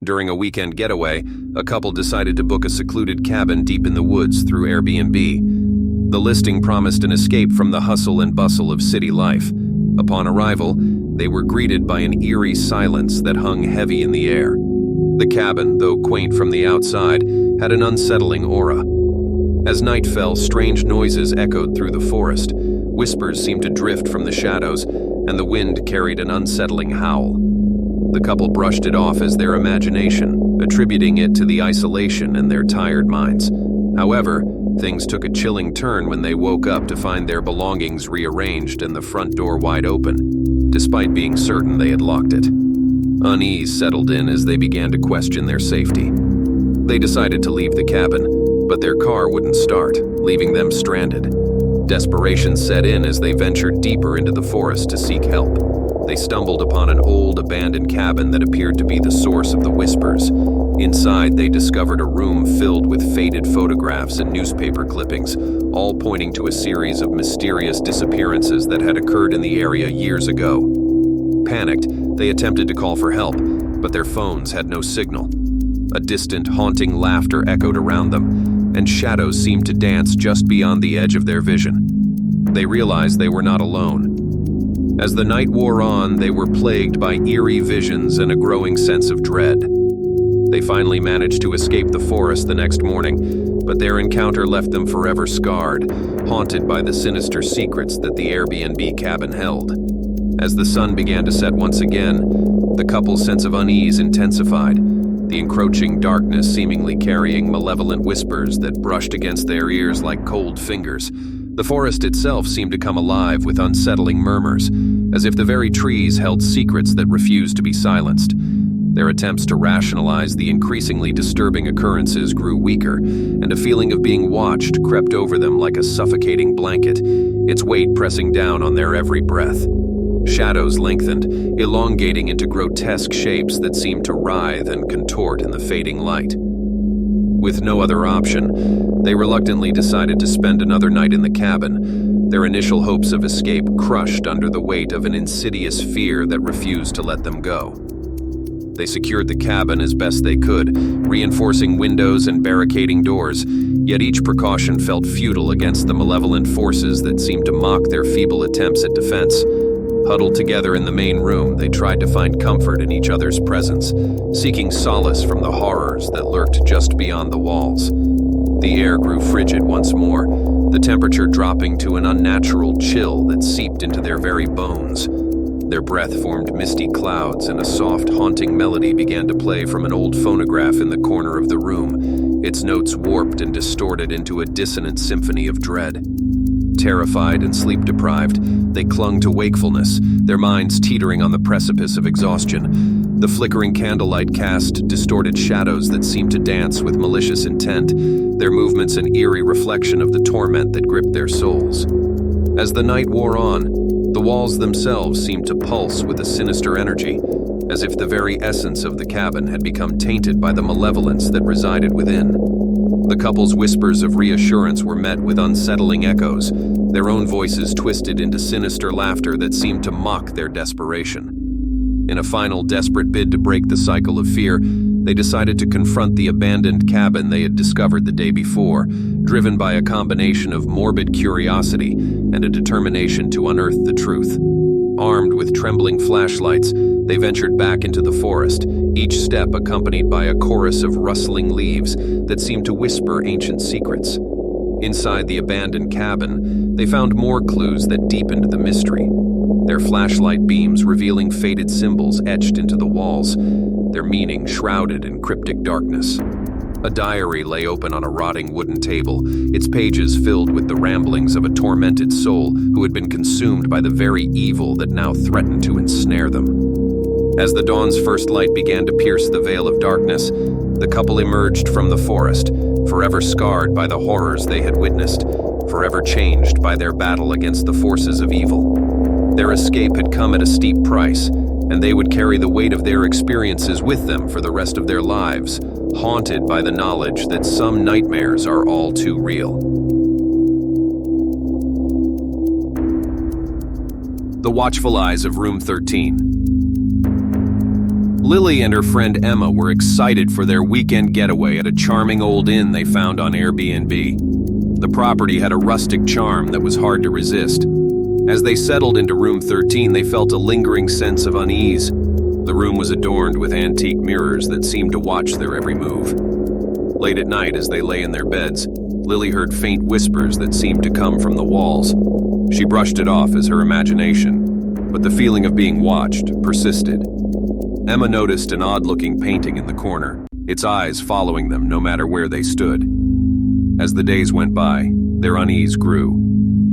During a weekend getaway, a couple decided to book a secluded cabin deep in the woods through Airbnb. The listing promised an escape from the hustle and bustle of city life. Upon arrival, they were greeted by an eerie silence that hung heavy in the air. The cabin, though quaint from the outside, had an unsettling aura. As night fell, strange noises echoed through the forest. Whispers seemed to drift from the shadows, and the wind carried an unsettling howl. The couple brushed it off as their imagination, attributing it to the isolation in their tired minds. However, things took a chilling turn when they woke up to find their belongings rearranged and the front door wide open, despite being certain they had locked it. Unease settled in as they began to question their safety. They decided to leave the cabin, but their car wouldn't start, leaving them stranded. Desperation set in as they ventured deeper into the forest to seek help. They stumbled upon an old, abandoned cabin that appeared to be the source of the whispers. Inside, they discovered a room filled with faded photographs and newspaper clippings, all pointing to a series of mysterious disappearances that had occurred in the area years ago. Panicked, they attempted to call for help, but their phones had no signal. A distant, haunting laughter echoed around them, and shadows seemed to dance just beyond the edge of their vision. They realized they were not alone. As the night wore on, they were plagued by eerie visions and a growing sense of dread. They finally managed to escape the forest the next morning, but their encounter left them forever scarred, haunted by the sinister secrets that the Airbnb cabin held. As the sun began to set once again, the couple's sense of unease intensified, the encroaching darkness seemingly carrying malevolent whispers that brushed against their ears like cold fingers. The forest itself seemed to come alive with unsettling murmurs, as if the very trees held secrets that refused to be silenced. Their attempts to rationalize the increasingly disturbing occurrences grew weaker, and a feeling of being watched crept over them like a suffocating blanket, its weight pressing down on their every breath. Shadows lengthened, elongating into grotesque shapes that seemed to writhe and contort in the fading light. With no other option, they reluctantly decided to spend another night in the cabin, their initial hopes of escape crushed under the weight of an insidious fear that refused to let them go. They secured the cabin as best they could, reinforcing windows and barricading doors, yet each precaution felt futile against the malevolent forces that seemed to mock their feeble attempts at defense. Huddled together in the main room, they tried to find comfort in each other's presence, seeking solace from the horrors that lurked just beyond the walls. The air grew frigid once more, the temperature dropping to an unnatural chill that seeped into their very bones. Their breath formed misty clouds, and a soft, haunting melody began to play from an old phonograph in the corner of the room, its notes warped and distorted into a dissonant symphony of dread. Terrified and sleep-deprived, they clung to wakefulness, their minds teetering on the precipice of exhaustion. The flickering candlelight cast distorted shadows that seemed to dance with malicious intent, their movements an eerie reflection of the torment that gripped their souls. As the night wore on, the walls themselves seemed to pulse with a sinister energy, as if the very essence of the cabin had become tainted by the malevolence that resided within. The couple's whispers of reassurance were met with unsettling echoes, their own voices twisted into sinister laughter that seemed to mock their desperation. In a final desperate bid to break the cycle of fear, they decided to confront the abandoned cabin they had discovered the day before, driven by a combination of morbid curiosity and a determination to unearth the truth. Armed with trembling flashlights, they ventured back into the forest, each step accompanied by a chorus of rustling leaves that seemed to whisper ancient secrets. Inside the abandoned cabin, they found more clues that deepened the mystery, their flashlight beams revealing faded symbols etched into the walls, their meaning shrouded in cryptic darkness. A diary lay open on a rotting wooden table, its pages filled with the ramblings of a tormented soul who had been consumed by the very evil that now threatened to ensnare them. As the dawn's first light began to pierce the veil of darkness, the couple emerged from the forest, forever scarred by the horrors they had witnessed, forever changed by their battle against the forces of evil. Their escape had come at a steep price, and they would carry the weight of their experiences with them for the rest of their lives, haunted by the knowledge that some nightmares are all too real. The Watchful Eyes of Room 13. Lily and her friend Emma were excited for their weekend getaway at a charming old inn they found on Airbnb. The property had a rustic charm that was hard to resist. As they settled into room 13, they felt a lingering sense of unease. The room was adorned with antique mirrors that seemed to watch their every move. Late at night, as they lay in their beds, Lily heard faint whispers that seemed to come from the walls. She brushed it off as her imagination, but the feeling of being watched persisted. Emma noticed an odd-looking painting in the corner, its eyes following them no matter where they stood. As the days went by, their unease grew.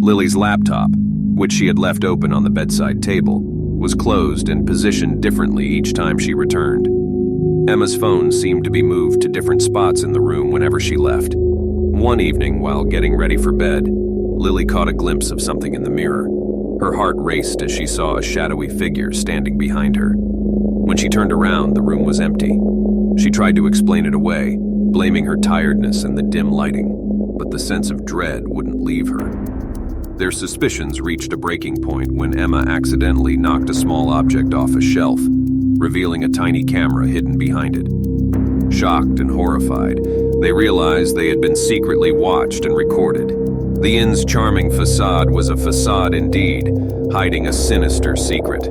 Lily's laptop, which she had left open on the bedside table, was closed and positioned differently each time she returned. Emma's phone seemed to be moved to different spots in the room whenever she left. One evening, while getting ready for bed, Lily caught a glimpse of something in the mirror. Her heart raced as she saw a shadowy figure standing behind her. When she turned around, the room was empty. She tried to explain it away, blaming her tiredness and the dim lighting, but the sense of dread wouldn't leave her. Their suspicions reached a breaking point when Emma accidentally knocked a small object off a shelf, revealing a tiny camera hidden behind it. Shocked and horrified, they realized they had been secretly watched and recorded. The inn's charming facade was a facade indeed, hiding a sinister secret.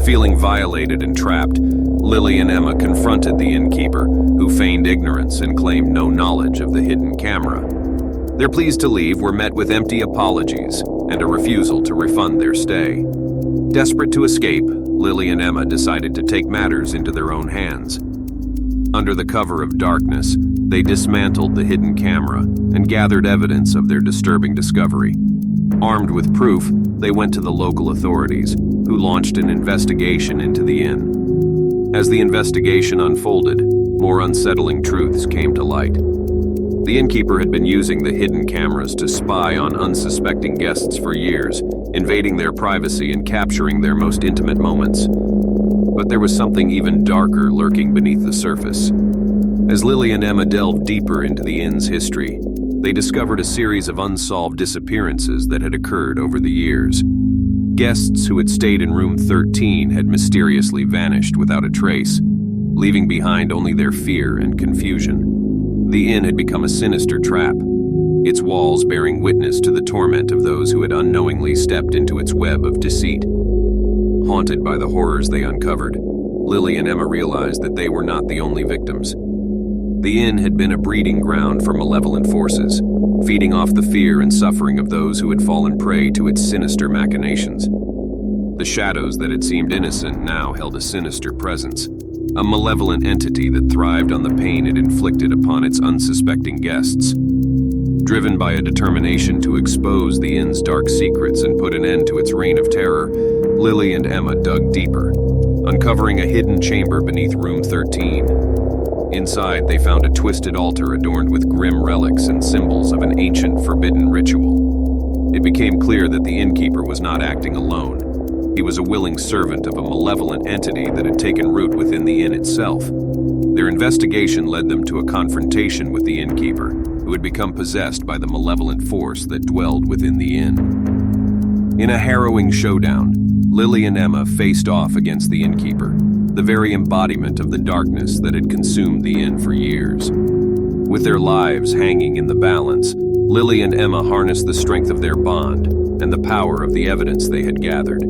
Feeling violated and trapped, Lily and Emma confronted the innkeeper, who feigned ignorance and claimed no knowledge of the hidden camera. Their pleas to leave were met with empty apologies and a refusal to refund their stay. Desperate to escape, Lily and Emma decided to take matters into their own hands. Under the cover of darkness, they dismantled the hidden camera and gathered evidence of their disturbing discovery. Armed with proof, they went to the local authorities, who launched an investigation into the inn. As the investigation unfolded, more unsettling truths came to light. The innkeeper had been using the hidden cameras to spy on unsuspecting guests for years, invading their privacy and capturing their most intimate moments. But there was something even darker lurking beneath the surface. As Lily and Emma delved deeper into the inn's history, they discovered a series of unsolved disappearances that had occurred over the years. Guests who had stayed in room 13 had mysteriously vanished without a trace, leaving behind only their fear and confusion. The inn had become a sinister trap, its walls bearing witness to the torment of those who had unknowingly stepped into its web of deceit. Haunted by the horrors they uncovered, Lily and Emma realized that they were not the only victims. The inn had been a breeding ground for malevolent forces, feeding off the fear and suffering of those who had fallen prey to its sinister machinations. The shadows that had seemed innocent now held a sinister presence, a malevolent entity that thrived on the pain it inflicted upon its unsuspecting guests. Driven by a determination to expose the inn's dark secrets and put an end to its reign of terror, Lily and Emma dug deeper, uncovering a hidden chamber beneath room 13. Inside, they found a twisted altar adorned with grim relics and symbols of an ancient, forbidden ritual. It became clear that the innkeeper was not acting alone. He was a willing servant of a malevolent entity that had taken root within the inn itself. Their investigation led them to a confrontation with the innkeeper, who had become possessed by the malevolent force that dwelled within the inn. In a harrowing showdown, Lily and Emma faced off against the innkeeper, the very embodiment of the darkness that had consumed the inn for years. With their lives hanging in the balance, Lily and Emma harnessed the strength of their bond and the power of the evidence they had gathered.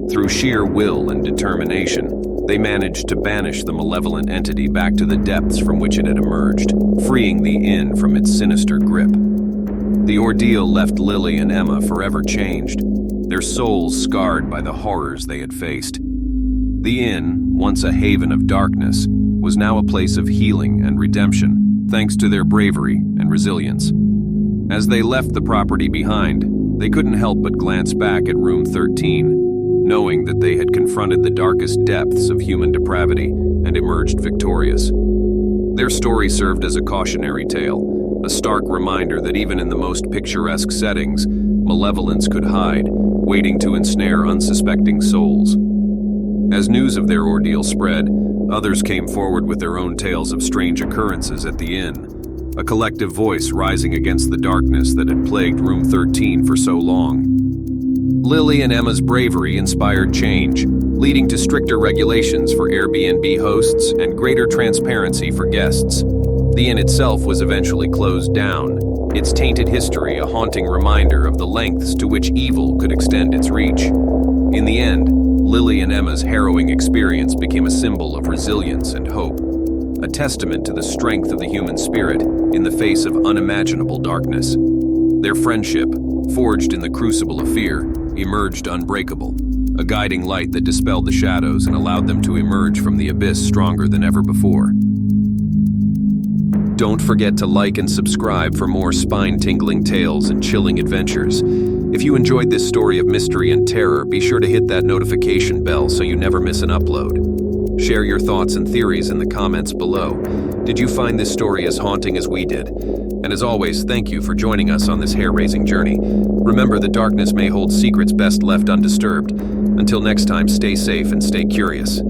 Through sheer will and determination, they managed to banish the malevolent entity back to the depths from which it had emerged, freeing the inn from its sinister grip. The ordeal left Lily and Emma forever changed, their souls scarred by the horrors they had faced. The inn, once a haven of darkness, was now a place of healing and redemption, thanks to their bravery and resilience. As they left the property behind, they couldn't help but glance back at room 13, knowing that they had confronted the darkest depths of human depravity and emerged victorious. Their story served as a cautionary tale, a stark reminder that even in the most picturesque settings, malevolence could hide, waiting to ensnare unsuspecting souls. As news of their ordeal spread, others came forward with their own tales of strange occurrences at the inn, a collective voice rising against the darkness that had plagued room 13 for so long. Lily and Emma's bravery inspired change. leading to stricter regulations for Airbnb hosts and greater transparency for guests. The inn itself was eventually closed down, its tainted history a haunting reminder of the lengths to which evil could extend its reach. In the end, Lily and Emma's harrowing experience became a symbol of resilience and hope, a testament to the strength of the human spirit in the face of unimaginable darkness. Their friendship, forged in the crucible of fear, emerged unbreakable, a guiding light that dispelled the shadows and allowed them to emerge from the abyss stronger than ever before. Don't forget to like and subscribe for more spine-tingling tales and chilling adventures. If you enjoyed this story of mystery and terror, be sure to hit that notification bell so you never miss an upload. Share your thoughts and theories in the comments below. Did you find this story as haunting as we did? And as always, thank you for joining us on this hair-raising journey. Remember, the darkness may hold secrets best left undisturbed. Until next time, stay safe and stay curious.